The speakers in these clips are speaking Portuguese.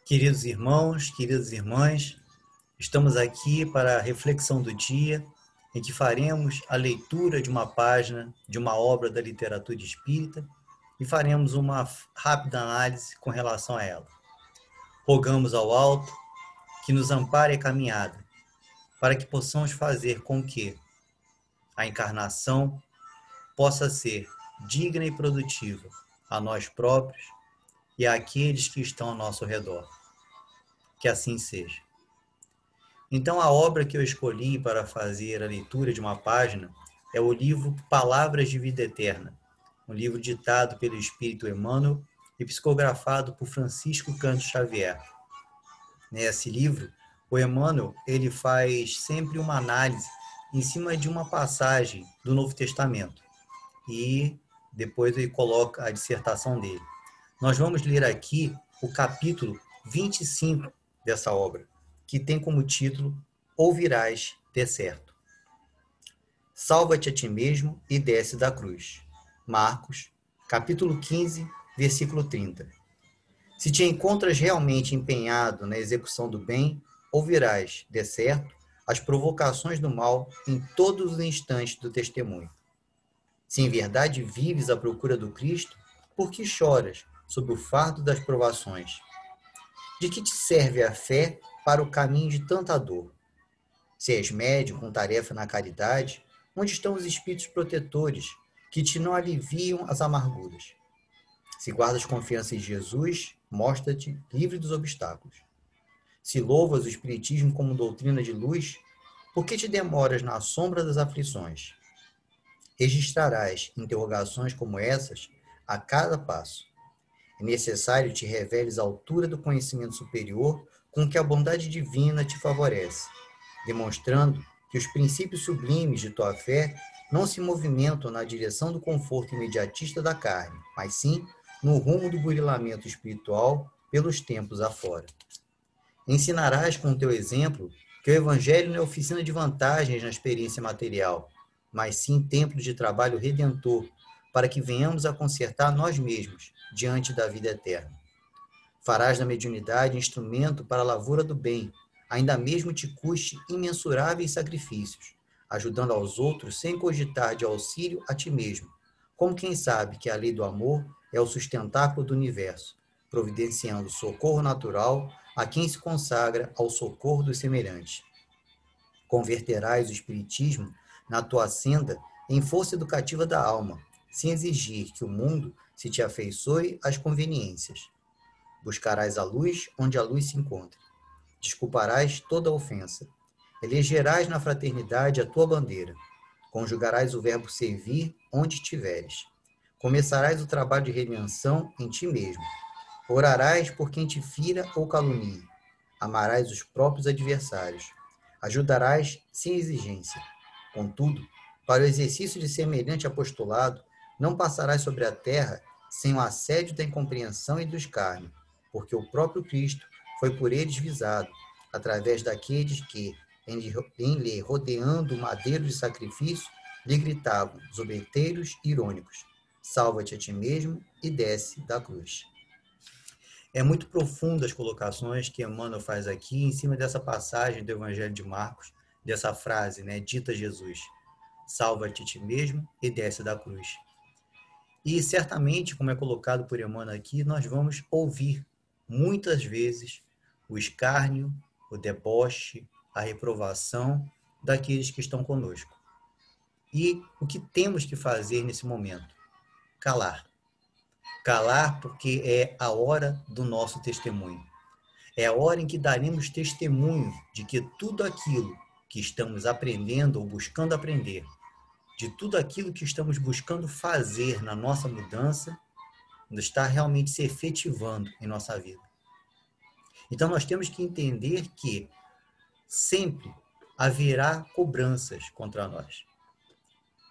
Queridos irmãos, queridas irmãs, estamos aqui para a reflexão do dia, em que faremos a leitura de uma página de uma obra da literatura espírita e faremos uma rápida análise com relação a ela. Rogamos ao alto que nos ampare a caminhada, para que possamos fazer com que a encarnação possa ser digna e produtiva a nós próprios e àqueles que estão ao nosso redor. Que assim seja. Então, a obra que eu escolhi para fazer a leitura de uma página é o livro Palavras de Vida Eterna, um livro ditado pelo Espírito Emmanuel e psicografado por Francisco Cândido Xavier. Nesse livro, o Emmanuel ele faz sempre uma análise em cima de uma passagem do Novo Testamento e depois ele coloca a dissertação dele. Nós vamos ler aqui o capítulo 25 dessa obra, que tem como título Ouvirás de certo. Salva-te a ti mesmo e desce da cruz. Marcos, capítulo 15, versículo 30. Se te encontras realmente empenhado na execução do bem, ouvirás, de certo, as provocações do mal em todos os instantes do testemunho. Se em verdade vives à procura do Cristo, por que choras sob o fardo das provações? De que te serve a fé para o caminho de tanta dor? Se és médium com tarefa na caridade, onde estão os espíritos protetores que te não aliviam as amarguras? Se guardas confiança em Jesus, mostra-te livre dos obstáculos. Se louvas o Espiritismo como doutrina de luz, por que te demoras na sombra das aflições? Registrarás interrogações como essas a cada passo. É necessário te reveles à altura do conhecimento superior com que a bondade divina te favorece, demonstrando que os princípios sublimes de tua fé não se movimentam na direção do conforto imediatista da carne, mas sim no rumo do burilamento espiritual pelos tempos afora. Ensinarás com o teu exemplo que o Evangelho não é oficina de vantagens na experiência material, mas sim templo de trabalho redentor, para que venhamos a consertar nós mesmos diante da vida eterna. Farás da mediunidade instrumento para a lavoura do bem, ainda mesmo te custe imensuráveis sacrifícios, ajudando aos outros sem cogitar de auxílio a ti mesmo, como quem sabe que a lei do amor é o sustentáculo do universo, providenciando socorro natural a quem se consagra ao socorro dos semelhantes. Converterás o espiritismo na tua senda em força educativa da alma, sem exigir que o mundo se te afeiçoe às conveniências. Buscarás a luz onde a luz se encontra. Desculparás toda ofensa. Elegerás na fraternidade a tua bandeira. Conjugarás o verbo servir onde estiveres. Começarás o trabalho de redenção em ti mesmo. Orarás por quem te fira ou calunie. Amarás os próprios adversários. Ajudarás sem exigência. Contudo, para o exercício de semelhante apostolado, não passarás sobre a terra sem o assédio da incompreensão e do escárnio, porque o próprio Cristo foi por eles visado, através daqueles que, em lhe rodeando o madeiro de sacrifício, lhe gritavam, zombeteiros e irônicos, salva-te a ti mesmo e desce da cruz. É muito profundo as colocações que Emmanuel faz aqui em cima dessa passagem do Evangelho de Marcos, dessa frase, dita a Jesus, salva-te a ti mesmo e desce da cruz. E certamente, como é colocado por Emmanuel aqui, nós vamos ouvir muitas vezes o escárnio, o deboche, a reprovação daqueles que estão conosco. E o que temos que fazer nesse momento? Calar. Calar porque é a hora do nosso testemunho. É a hora em que daremos testemunho de que tudo aquilo que estamos aprendendo ou buscando aprender, de tudo aquilo que estamos buscando fazer na nossa mudança, está realmente se efetivando em nossa vida. Então, nós temos que entender que sempre haverá cobranças contra nós.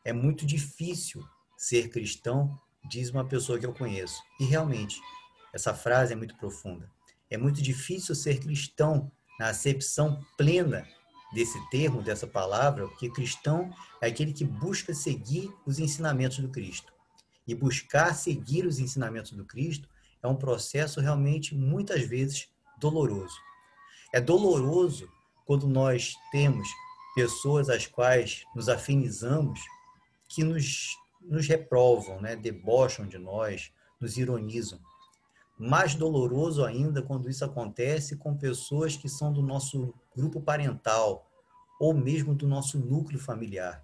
É muito difícil ser cristão, diz uma pessoa que eu conheço. E realmente, essa frase é muito profunda. É muito difícil ser cristão na acepção plena desse termo, dessa palavra, porque cristão é aquele que busca seguir os ensinamentos do Cristo. E buscar seguir os ensinamentos do Cristo é um processo realmente, muitas vezes, doloroso. É doloroso quando nós temos pessoas às quais nos afinizamos que nos reprovam, né? Debocham de nós, nos ironizam. Mais doloroso ainda quando isso acontece com pessoas que são do nosso grupo parental ou mesmo do nosso núcleo familiar,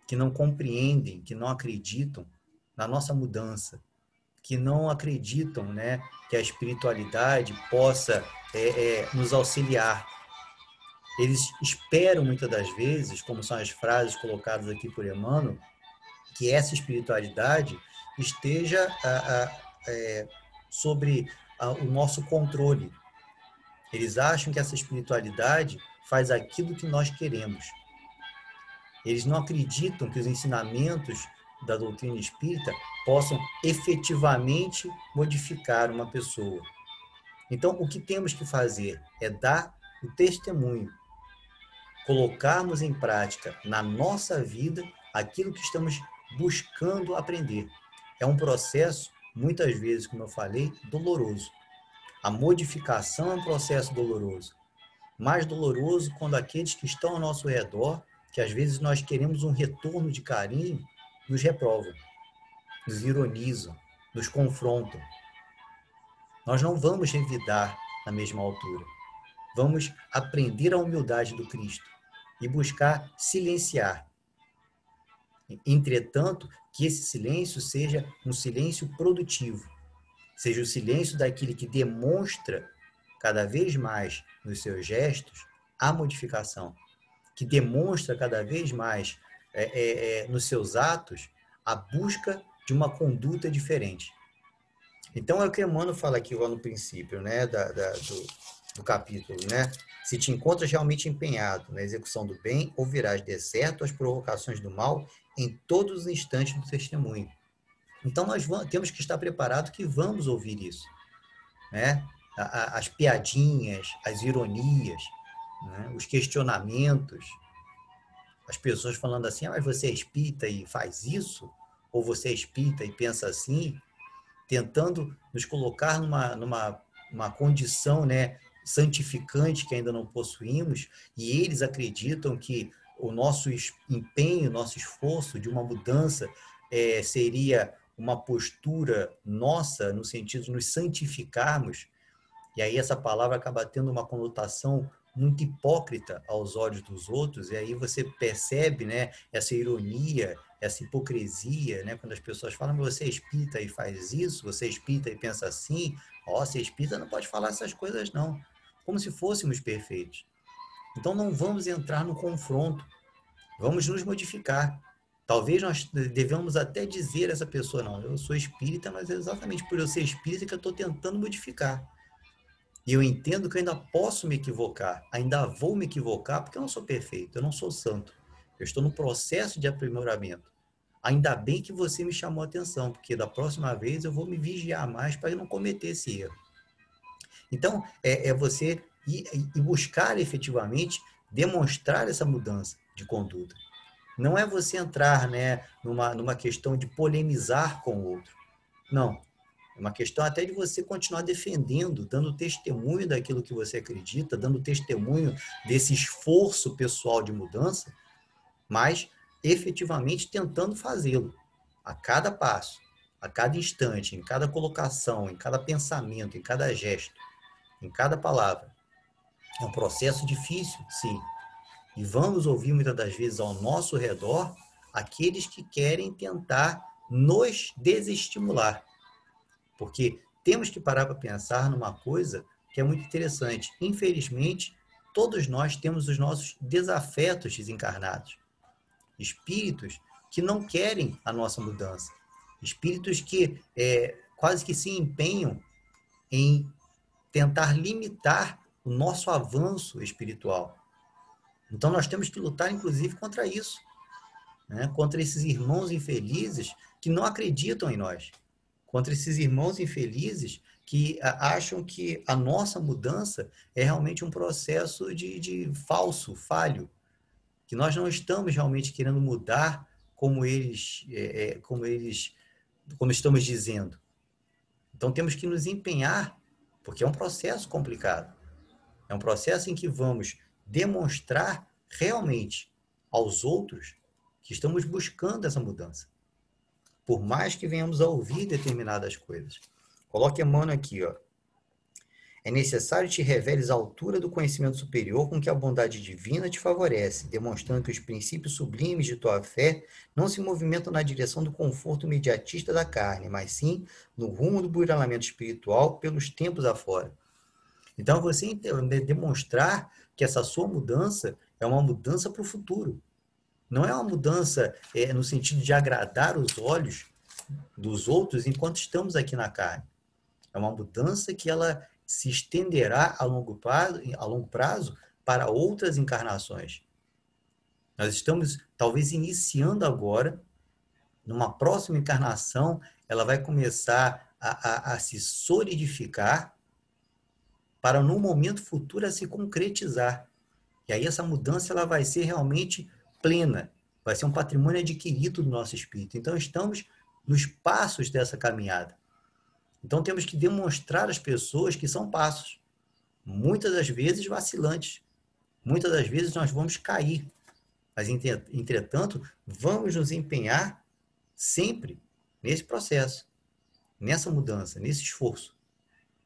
que não compreendem, que não acreditam na nossa mudança, que não acreditam, né, que a espiritualidade possa nos auxiliar. Eles esperam muitas das vezes, como são as frases colocadas aqui por Emmanuel, que essa espiritualidade esteja sobre o nosso controle. Eles acham que essa espiritualidade faz aquilo que nós queremos. Eles não acreditam que os ensinamentos da doutrina espírita possam efetivamente modificar uma pessoa. Então, o que temos que fazer é dar o testemunho, colocarmos em prática na nossa vida aquilo que estamos buscando aprender. É um processo, muitas vezes, como eu falei, doloroso. A modificação é um processo doloroso. Mais doloroso quando aqueles que estão ao nosso redor, que às vezes nós queremos um retorno de carinho, nos reprovam, nos ironizam, nos confrontam. Nós não vamos revidar na mesma altura. Vamos aprender a humildade do Cristo e buscar silenciar. Entretanto, que esse silêncio seja um silêncio produtivo, seja o silêncio daquele que demonstra cada vez mais nos seus gestos a modificação, que demonstra cada vez mais nos seus atos a busca de uma conduta diferente. Então, é o que Emmanuel fala aqui lá no princípio, né, do capítulo, né? Se te encontras realmente empenhado na execução do bem, ouvirás de certo as provocações do mal em todos os instantes do testemunho. Então, nós temos que estar preparados que vamos ouvir isso, né? As piadinhas, as ironias, né? Os questionamentos, as pessoas falando assim, mas você é espírita e faz isso? Ou você é espírita e pensa assim? Tentando nos colocar numa condição, né, santificante que ainda não possuímos, e eles acreditam que o nosso empenho, nosso esforço de uma mudança seria uma postura nossa, no sentido de nos santificarmos, e aí essa palavra acaba tendo uma conotação muito hipócrita aos olhos dos outros, e aí você percebe, né, essa ironia, essa hipocrisia, né, quando as pessoas falam, mas você é espírita e faz isso, você é espírita e pensa assim, você é espírita, não pode falar essas coisas não, como se fôssemos perfeitos. Então não vamos entrar no confronto, vamos nos modificar. Talvez nós devemos até dizer a essa pessoa, não, eu sou espírita, mas é exatamente por eu ser espírita que eu estou tentando modificar. E eu entendo que eu ainda posso me equivocar, ainda vou me equivocar, porque eu não sou perfeito, eu não sou santo. Eu estou no processo de aprimoramento. Ainda bem que você me chamou a atenção, porque da próxima vez eu vou me vigiar mais para não cometer esse erro. Então, é você ir buscar efetivamente demonstrar essa mudança de conduta. Não é você entrar, né, numa questão de polemizar com o outro. Não. É uma questão até de você continuar defendendo, dando testemunho daquilo que você acredita, dando testemunho desse esforço pessoal de mudança, mas efetivamente tentando fazê-lo a cada passo, a cada instante, em cada colocação, em cada pensamento, em cada gesto, em cada palavra. É um processo difícil, sim. E vamos ouvir muitas das vezes ao nosso redor aqueles que querem tentar nos desestimular. Porque temos que parar para pensar numa coisa que é muito interessante. Infelizmente, todos nós temos os nossos desafetos desencarnados. Espíritos que não querem a nossa mudança. Espíritos que quase que se empenham em tentar limitar o nosso avanço espiritual. Então, nós temos que lutar, inclusive, contra isso. Né? Contra esses irmãos infelizes que não acreditam em nós. Contra esses irmãos infelizes que acham que a nossa mudança é realmente um processo de falho, que nós não estamos realmente querendo mudar como estamos dizendo. Então temos que nos empenhar porque é um processo complicado. É um processo em que vamos demonstrar realmente aos outros que estamos buscando essa mudança. Por mais que venhamos a ouvir determinadas coisas. Coloque Emmanuel aqui, ó. É necessário te reveles a altura do conhecimento superior com que a bondade divina te favorece, demonstrando que os princípios sublimes de tua fé não se movimentam na direção do conforto imediatista da carne, mas sim no rumo do burilamento espiritual pelos tempos afora. Então, você demonstrar que essa sua mudança é uma mudança para o futuro. Não é uma mudança no sentido de agradar os olhos dos outros enquanto estamos aqui na carne. É uma mudança que ela se estenderá a longo prazo para outras encarnações. Nós estamos, talvez, iniciando agora, numa próxima encarnação, ela vai começar a se solidificar para, no momento futuro, a se concretizar. E aí essa mudança ela vai ser realmente plena, vai ser um patrimônio adquirido do nosso espírito. Então, estamos nos passos dessa caminhada. Então, temos que demonstrar às pessoas que são passos, muitas das vezes vacilantes. Muitas das vezes nós vamos cair, mas, entretanto, vamos nos empenhar sempre nesse processo, nessa mudança, nesse esforço.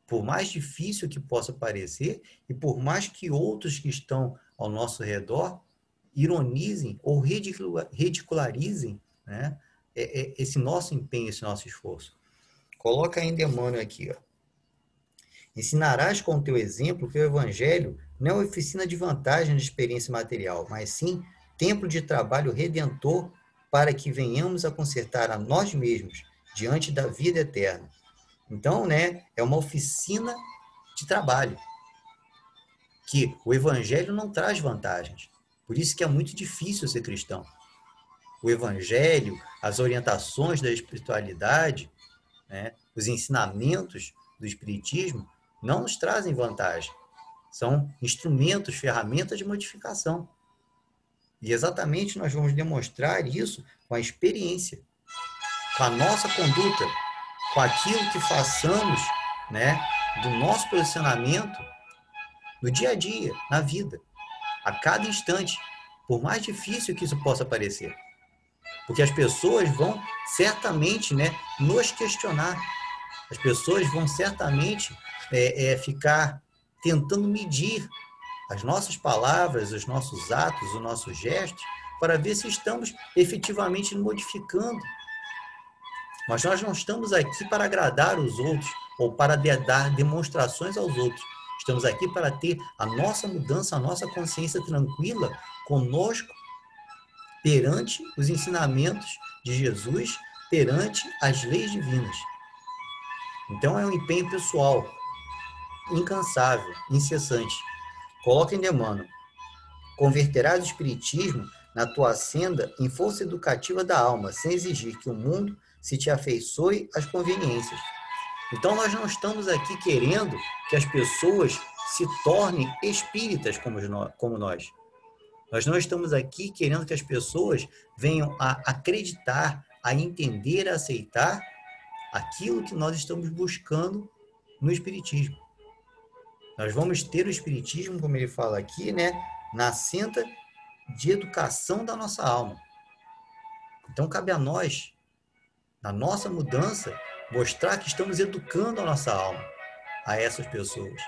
Por mais difícil que possa parecer e por mais que outros que estão ao nosso redor ironizem ou ridicularizem, né, esse nosso empenho, esse nosso esforço. Coloca ainda Emmanuel aqui, ó. Ensinarás com o teu exemplo que o Evangelho não é oficina de vantagem de experiência material, mas sim templo de trabalho redentor para que venhamos a consertar a nós mesmos diante da vida eterna. Então, né, é uma oficina de trabalho, que o Evangelho não traz vantagens. Por isso que é muito difícil ser cristão. O Evangelho, as orientações da espiritualidade, né, os ensinamentos do Espiritismo não nos trazem vantagem. São instrumentos, ferramentas de modificação. E exatamente nós vamos demonstrar isso com a experiência, com a nossa conduta, com aquilo que façamos, né, do nosso posicionamento no dia a dia, na vida, a cada instante, por mais difícil que isso possa parecer. Porque as pessoas vão certamente, né, nos questionar. As pessoas vão certamente ficar tentando medir as nossas palavras, os nossos atos, os nossos gestos, para ver se estamos efetivamente modificando. Mas nós não estamos aqui para agradar os outros ou para dar demonstrações aos outros. Estamos aqui para ter a nossa mudança, a nossa consciência tranquila conosco perante os ensinamentos de Jesus, perante as leis divinas. Então é um empenho pessoal, incansável, incessante. Coloca em Emmanuel: converterás o espiritismo na tua senda em força educativa da alma, sem exigir que o mundo se te afeiçoe às conveniências. Então nós não estamos aqui querendo que as pessoas se tornem espíritas como nós. Nós não estamos aqui querendo que as pessoas venham a acreditar, a entender, a aceitar aquilo que nós estamos buscando no Espiritismo. Nós vamos ter o Espiritismo, como ele fala aqui, né, na senda de educação da nossa alma. Então, cabe a nós, na nossa mudança, mostrar que estamos educando a nossa alma a essas pessoas.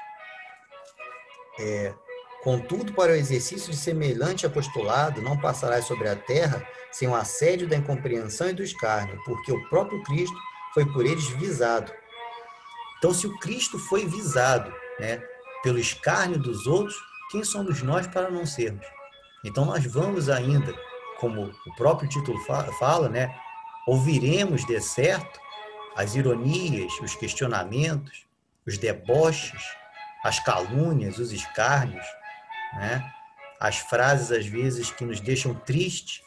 Contudo, para o exercício de semelhante apostolado, não passarás sobre a terra sem o assédio da incompreensão e do escárnio, porque o próprio Cristo foi por eles visado. Então, se o Cristo foi visado, né, pelo escárnio dos outros, quem somos nós para não sermos? Então, nós vamos ainda, como o próprio título fala, né, ouviremos de certo as ironias, os questionamentos, os deboches, as calúnias, os escárnios, né, as frases, às vezes, que nos deixam tristes,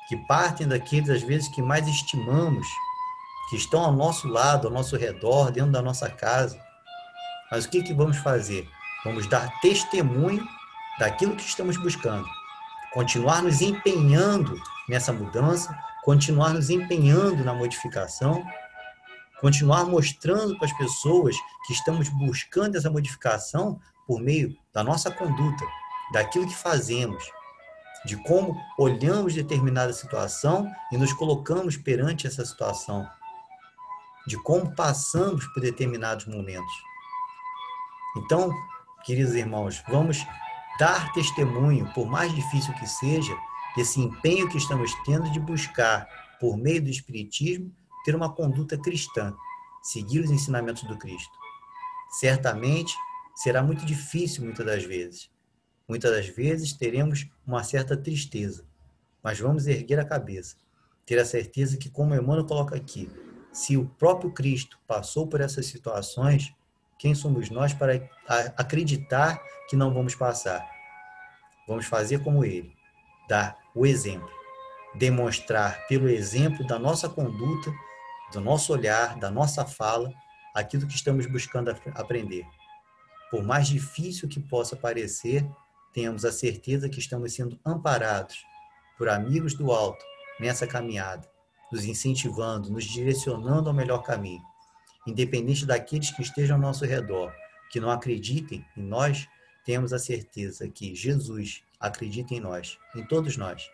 que partem daqueles, às vezes, que mais estimamos, que estão ao nosso lado, ao nosso redor, dentro da nossa casa. Mas o que vamos fazer? Vamos dar testemunho daquilo que estamos buscando. Continuar nos empenhando nessa mudança, continuar nos empenhando na modificação, continuar mostrando para as pessoas que estamos buscando essa modificação por meio da nossa conduta, daquilo que fazemos, de como olhamos determinada situação e nos colocamos perante essa situação, de como passamos por determinados momentos. Então, queridos irmãos, vamos dar testemunho, por mais difícil que seja, desse empenho que estamos tendo de buscar, por meio do Espiritismo, ter uma conduta cristã, seguir os ensinamentos do Cristo. Certamente será muito difícil muitas das vezes. Muitas das vezes teremos uma certa tristeza, mas vamos erguer a cabeça, ter a certeza que, como Emmanuel coloca aqui, se o próprio Cristo passou por essas situações, quem somos nós para acreditar que não vamos passar? Vamos fazer como ele, dar o exemplo, demonstrar pelo exemplo da nossa conduta, do nosso olhar, da nossa fala, aquilo que estamos buscando aprender. Por mais difícil que possa parecer, tenhamos a certeza que estamos sendo amparados por amigos do alto nessa caminhada, nos incentivando, nos direcionando ao melhor caminho. Independente daqueles que estejam ao nosso redor, que não acreditem em nós, temos a certeza que Jesus acredita em nós, em todos nós,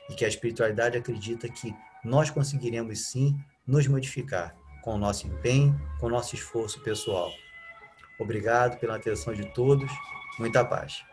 e que a espiritualidade acredita que nós conseguiremos sim nos modificar com o nosso empenho, com o nosso esforço pessoal. Obrigado pela atenção de todos, muita paz.